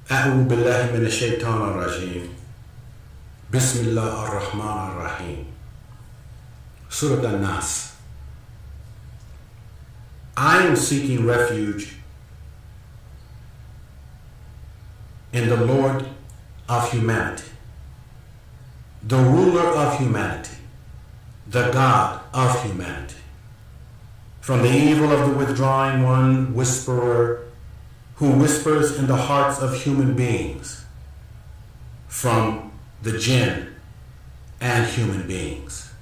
أعوذ بالله من الشيطان الرجيم. بسم الله الرحمن الرحيم. Surah An-Nas. I am seeking refuge in the Lord of humanity, the ruler of humanity, the God of humanity, from the evil of the withdrawing one, whisperer, who whispers in the hearts of human beings, from the jinn and human beings.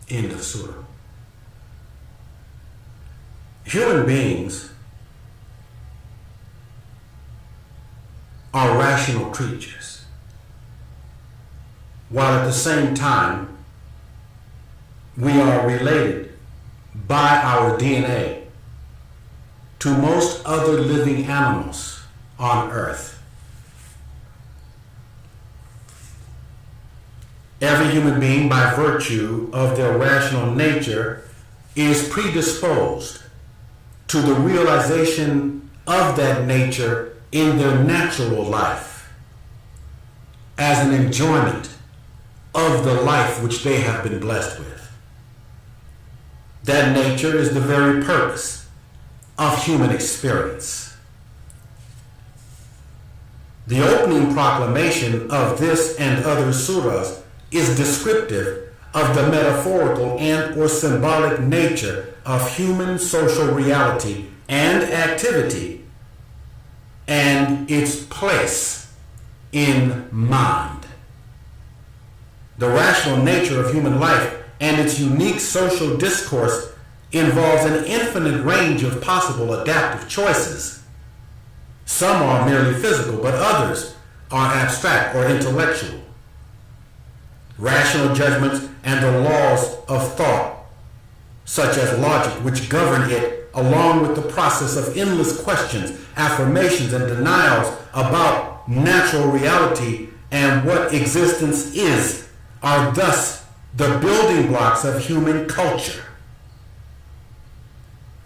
End of surah. Human beings are rational creatures, while at the same time we are related by our DNA to most other living animals on earth. Every human being, by virtue of their rational nature, is predisposed to the realization of that nature in their natural life as an enjoyment of the life which they have been blessed with. That nature is the very purpose of human experience. The opening proclamation of this and other surahs is descriptive of the metaphorical and or symbolic nature of human social reality and activity and its place in mind. The rational nature of human life and its unique social discourse involves an infinite range of possible adaptive choices. Some are merely physical, but others are abstract or intellectual. Rational judgments and the laws of thought, such as logic, which govern it, along with the process of endless questions, affirmations, and denials about natural reality and what existence is, are thus the building blocks of human culture.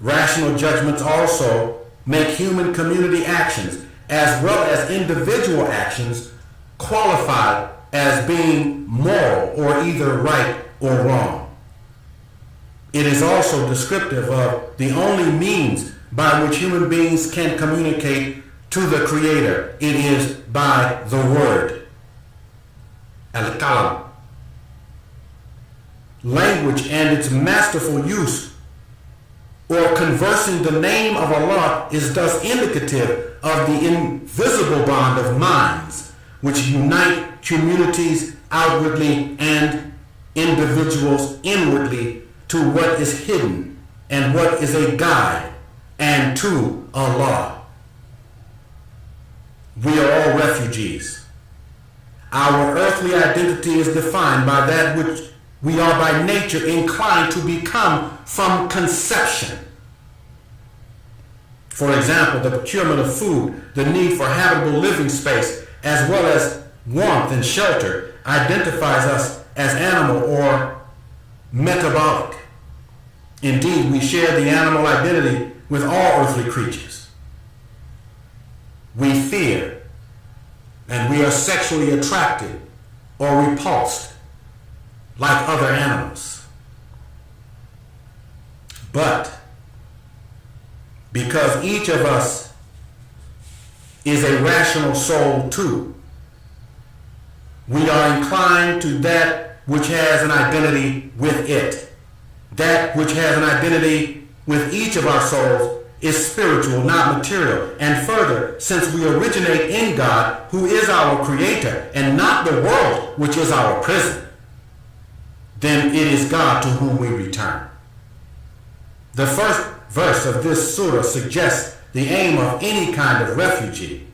Rational judgments also make human community actions, as well as individual actions, qualified as being moral or either right or wrong. It is also descriptive of the only means by which human beings can communicate to the Creator. It is by the Word. Al-Kalam. Language and its masterful use, or conversing the name of Allah, is thus indicative of the invisible bond of minds which unite communities outwardly and individuals inwardly to what is hidden and what is a guide, and to Allah. We are all refugees. Our earthly identity is defined by that which we are by nature inclined to become from conception. For example, the procurement of food, the need for habitable living space, as well as warmth and shelter, identifies us as animal or metabolic. Indeed, we share the animal identity with all earthly creatures. We fear, and we are sexually attracted or repulsed like other animals. But because each of us is a rational soul too, we are inclined to that which has an identity with it. That which has an identity with each of our souls is spiritual, not material. And further, since we originate in God, who is our Creator, and not the world, which is our prison, then it is God to whom we return. The first verse of this surah suggests the aim of any kind of refugee.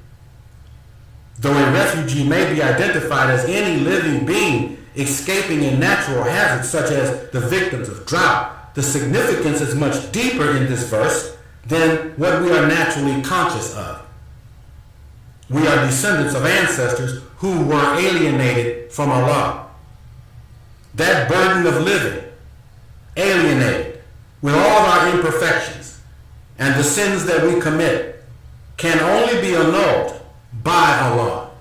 Though a refugee may be identified as any living being escaping a natural hazard such as the victims of drought, the significance is much deeper in this verse than what we are naturally conscious of. We are descendants of ancestors who were alienated from Allah. That burden of living, alienated with all of our imperfections and the sins that we commit, can only be annulled by Allah.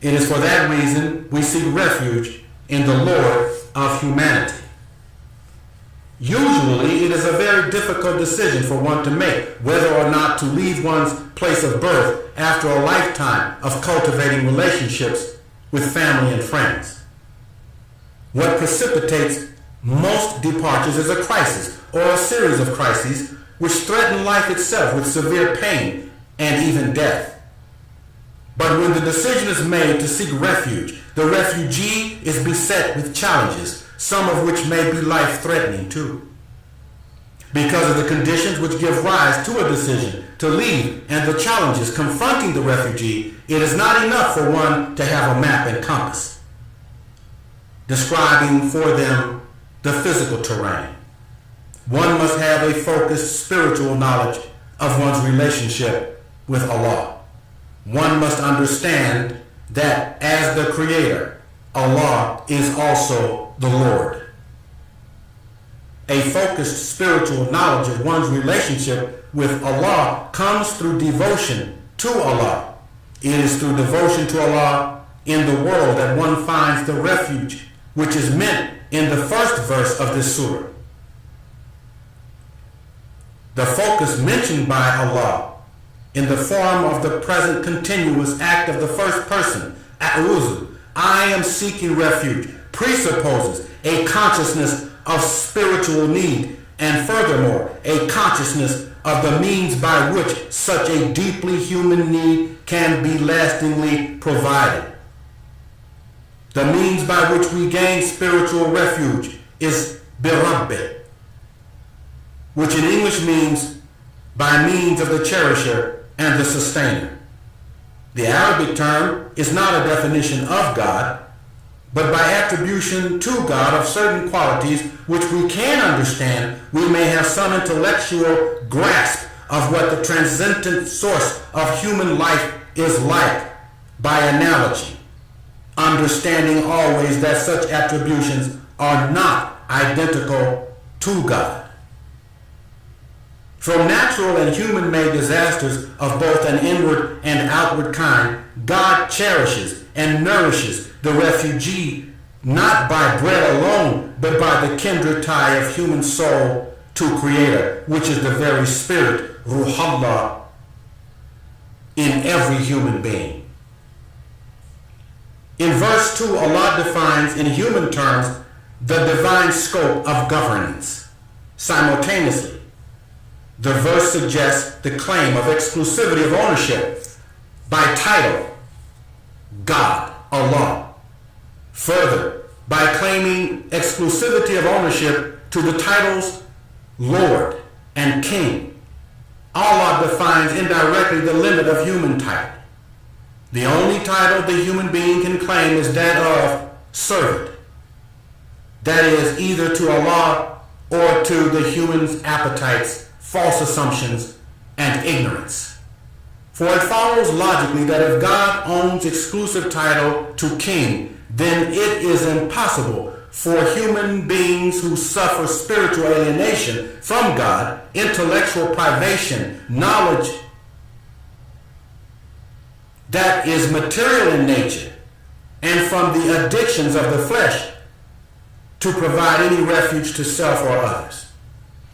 It is for that reason we seek refuge in the Lord of humanity. Usually, it is a very difficult decision for one to make whether or not to leave one's place of birth after a lifetime of cultivating relationships with family and friends. What precipitates most departures is a crisis or a series of crises which threaten life itself with severe pain and even death. But when the decision is made to seek refuge, the refugee is beset with challenges, some of which may be life-threatening too. Because of the conditions which give rise to a decision to leave and the challenges confronting the refugee, it is not enough for one to have a map and compass describing for them the physical terrain. One must have a focused spiritual knowledge of one's relationship with Allah. One must understand that as the Creator, Allah is also the Lord. A focused spiritual knowledge of one's relationship with Allah comes through devotion to Allah. It is through devotion to Allah in the world that one finds the refuge, which is meant in the first verse of this surah. The focus mentioned by Allah in the form of the present continuous act of the first person, a'udhu, I am seeking refuge, presupposes a consciousness of spiritual need and furthermore a consciousness of the means by which such a deeply human need can be lastingly provided. The means by which we gain spiritual refuge is birabbi, which in English means by means of the cherisher and the sustainer. The Arabic term is not a definition of God, but by attribution to God of certain qualities which we can understand, we may have some intellectual grasp of what the transcendent source of human life is like by analogy, understanding always that such attributions are not identical to God. From natural and human-made disasters of both an inward and outward kind, God cherishes and nourishes the refugee not by bread alone, but by the kindred tie of human soul to Creator, which is the very spirit, Ruhallah, in every human being. In verse 2, Allah defines in human terms the divine scope of governance. Simultaneously, the verse suggests the claim of exclusivity of ownership by title, God, Allah. Further, by claiming exclusivity of ownership to the titles Lord and King, Allah defines indirectly the limit of human title. The only title the human being can claim is that of servant. That is, either to Allah or to the human's appetites, false assumptions, and ignorance. For it follows logically that if God owns exclusive title to king, then it is impossible for human beings who suffer spiritual alienation from God, intellectual privation, knowledge that is material in nature, and from the addictions of the flesh, to provide any refuge to self or others.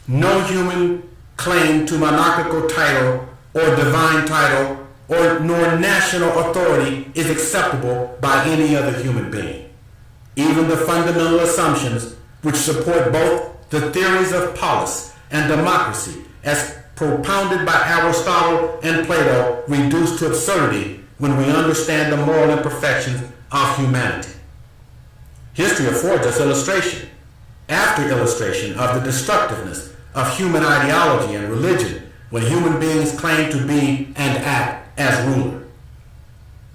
No human claim to monarchical title or divine title or nor national authority is acceptable by any other human being. Even the fundamental assumptions which support both the theories of polis and democracy as propounded by Aristotle and Plato reduce to absurdity when we understand the moral imperfections of humanity. History affords us illustration after illustration of the destructiveness of human ideology and religion when human beings claim to be and act as ruler.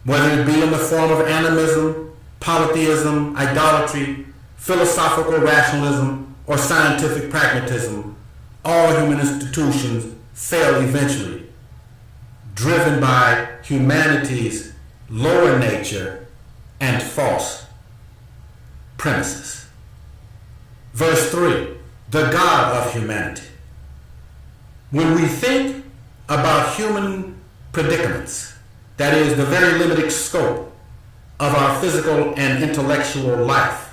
Whether it be in the form of animism, polytheism, idolatry, philosophical rationalism, or scientific pragmatism, all human institutions fail eventually, driven by humanity's lower nature and false premises. Verse 3, the God of humanity. When we think about human predicaments, that is, the very limited scope of our physical and intellectual life.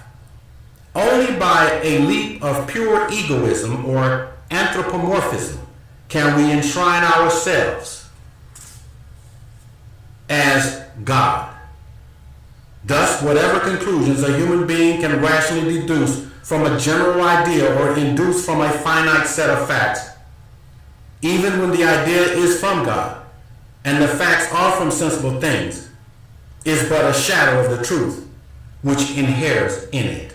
Only by a leap of pure egoism or anthropomorphism can we enshrine ourselves as God. Thus, whatever conclusions a human being can rationally deduce from a general idea or induce from a finite set of facts, even when the idea is from God and the facts are from sensible things, is but a shadow of the truth which inheres in it.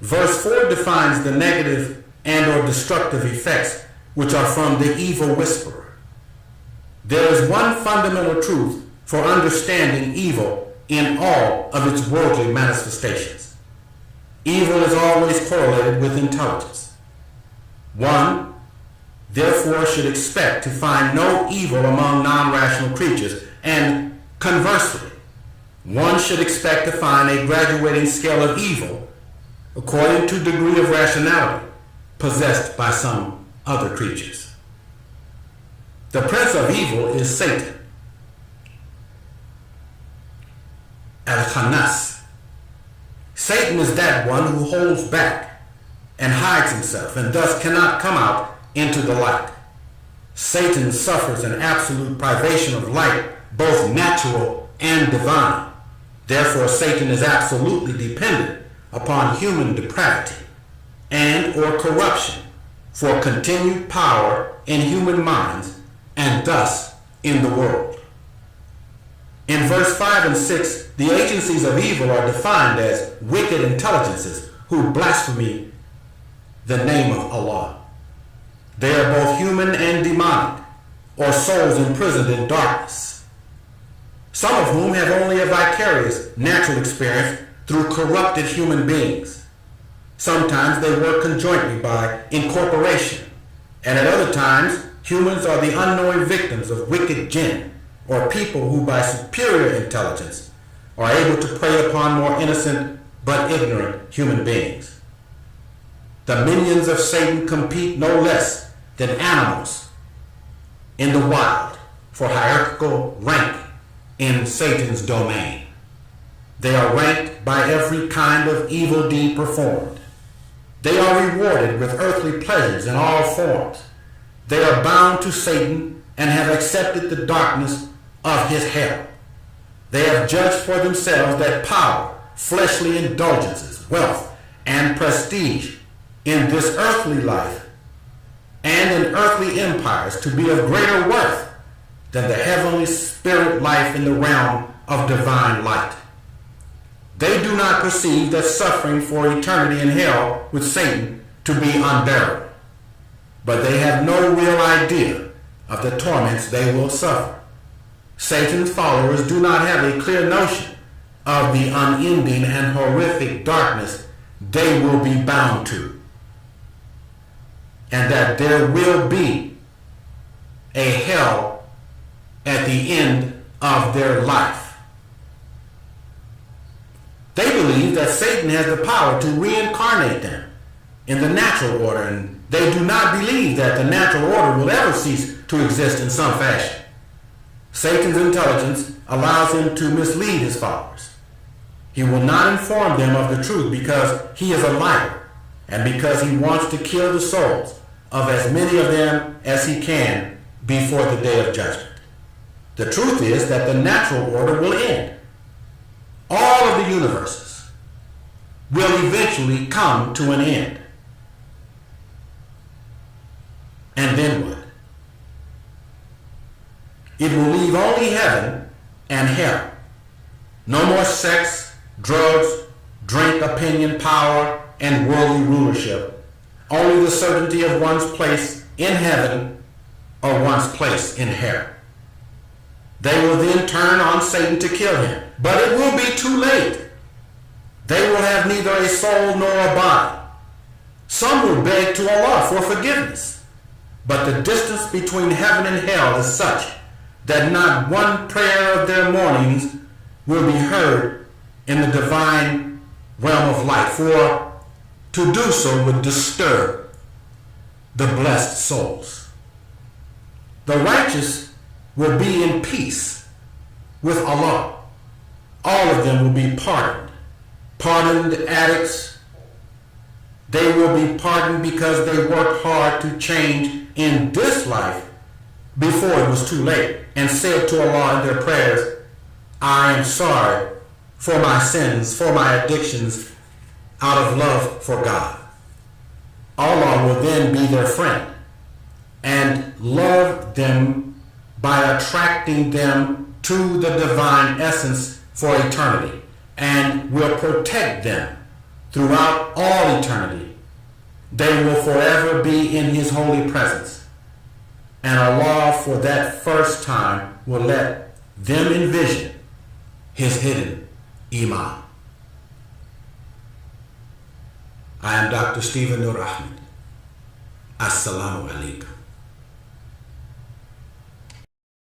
Verse 4 defines the negative and or destructive effects which are from the evil whisperer. There is one fundamental truth for understanding evil in all of its worldly manifestations. Evil is always correlated with intelligence. One, therefore, should expect to find no evil among non-rational creatures, and conversely, one should expect to find a graduating scale of evil according to degree of rationality possessed by some other creatures. The prince of evil is Satan, Al-Khannas. Satan is that one who holds back and hides himself and thus cannot come out into the light. Satan suffers an absolute privation of light, both natural and divine. Therefore, Satan is absolutely dependent upon human depravity and or corruption for continued power in human minds and thus in the world. In verse 5 and 6, the agencies of evil are defined as wicked intelligences who blaspheme the name of Allah. They are both human and demonic, or souls imprisoned in darkness, some of whom have only a vicarious natural experience through corrupted human beings. Sometimes they work conjointly by incorporation, and at other times humans are the unknowing victims of wicked jinn, or people who by superior intelligence are able to prey upon more innocent but ignorant human beings. The minions of Satan compete no less than animals in the wild for hierarchical rank in Satan's domain. They are ranked by every kind of evil deed performed. They are rewarded with earthly pleasures in all forms. They are bound to Satan and have accepted the darkness of his hell. They have judged for themselves that power, fleshly indulgences, wealth, and prestige in this earthly life and in earthly empires to be of greater worth than the heavenly spirit life in the realm of divine light. They do not perceive that suffering for eternity in hell with Satan to be unbearable, but they have no real idea of the torments they will suffer. Satan's followers do not have a clear notion of the unending and horrific darkness they will be bound to, and that there will be a hell at the end of their life. They believe that Satan has the power to reincarnate them in the natural order, and they do not believe that the natural order will ever cease to exist in some fashion. Satan's intelligence allows him to mislead his followers. He will not inform them of the truth because he is a liar and because he wants to kill the souls of as many of them as he can before the day of judgment. The truth is that the natural order will end. All of the universes will eventually come to an end. And then what? It will leave only heaven and hell. No more sex, drugs, drink, opinion, power, and worldly rulership. Only the certainty of one's place in heaven or one's place in hell. They will then turn on Satan to kill him, but it will be too late. They will have neither a soul nor a body. Some will beg to Allah for forgiveness, but the distance between heaven and hell is such that not one prayer of their mornings will be heard in the divine realm of light, for to do so would disturb the blessed souls. The righteous will be in peace with Allah. All of them will be pardoned. Pardoned addicts, they will be pardoned because they worked hard to change in this life before it was too late and said to Allah in their prayers, I am sorry for my sins, for my addictions, out of love for God. Allah will then be their friend and love them by attracting them to the divine essence for eternity, and will protect them throughout all eternity. They will forever be in His holy presence, and Allah for that first time will let them envision His hidden Iman. I am Dr. Stephen Nur Ahmed. Assalamu alaikum.